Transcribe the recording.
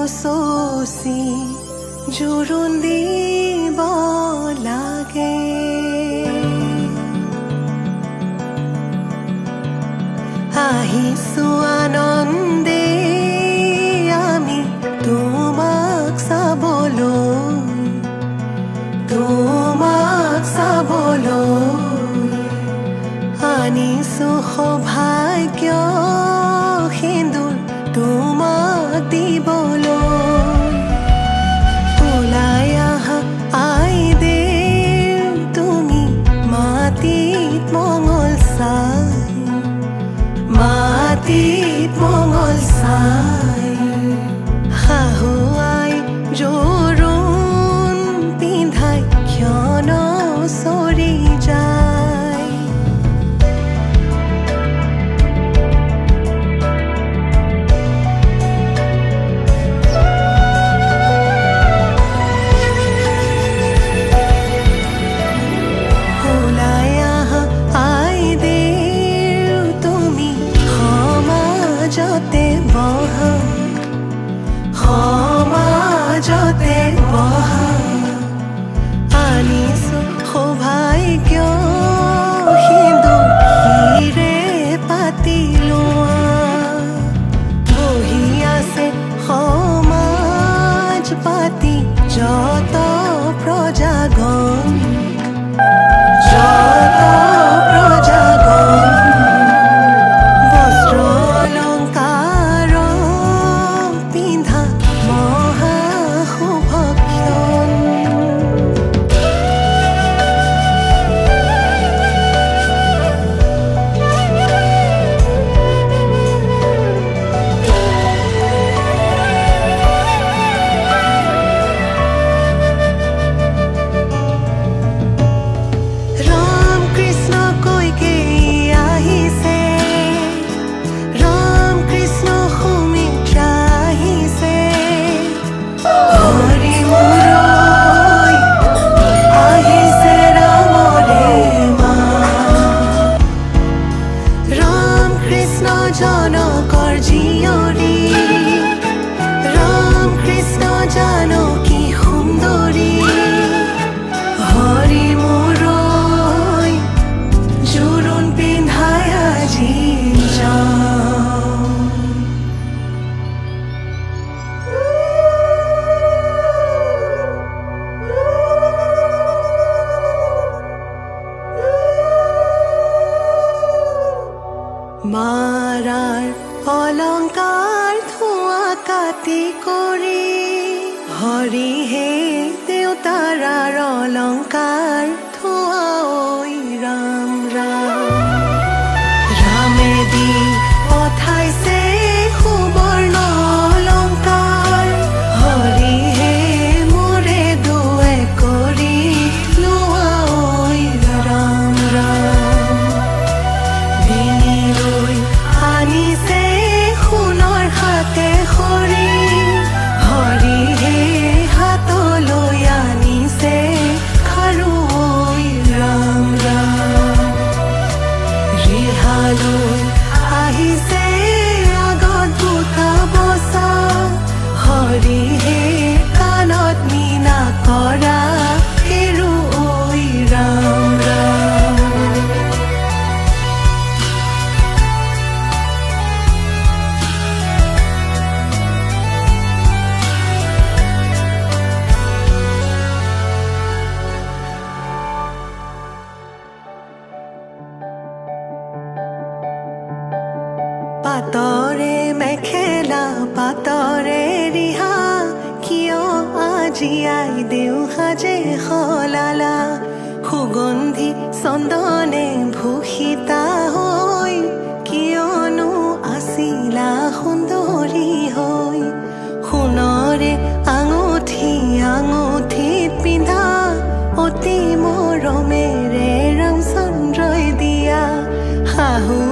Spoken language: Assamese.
চচি জোৰোণ দিব লাগে আহিছো আনন্দে আমি তোমাক চাবলৈ আনিছো সৌভাগ্য সিন্দুৰ তোমাক দিবলৈ ওলাই আহা আই দেৱ তুমি মাটিত মঙল চাই শাহুৱাই জোৰোণ পিন্ধাই ক্ষণ চৰি যায় ওলাই আহা আই দেৱ তুমি সমাজতে বহা আনিছো সৌভাগ্য সিন্দুৰে পাতি লোৱা বহি আছে সমাজ পাতি যত প্ৰজাগণ বস্ত্ৰ অলংকাৰ পিন্ধা মহা শুভক্ষণ জনকৰ জীয়ৰী ৰাম কৃষ্ণ জানকী সুন্দৰী হৰি মোৰৈ জোৰোণ পিন্ধাই আজি যাওঁ মাৰাৰ অলংকাৰ ধোঁৱা কাটি কৰি হৰিহে দেউতাৰাৰ অলংকাৰ ধোঁৱা ঐ ৰাম ৰামে দি পঠাইছে সুবৰ্ণ অলংকাৰ হৰিহে মোৰে দুৱে কৰি লোৱা ঐ ৰাম আনিছে সোণৰ হাতে খৰি হৰিহে হাতলৈ আনিছে খাৰু ঐ ৰাম ৰিহালৈ আহিছে আগত বুটা বচা হৰিহে কাণত মীনা কৰা হেৰু ঐ ৰাম পাতৰে মেখেলা পাতৰে ৰিহা কিয় আজি আই দেউ সাজে সলালা সুগন্ধি চন্দনে ভূষিতা হৈ কিয়নো আছিলা সুন্দৰী হৈ সোণৰে আঙুঠিত পিন্ধা অতি মৰমেৰে ৰামচন্দ্ৰই দিয়া শাহু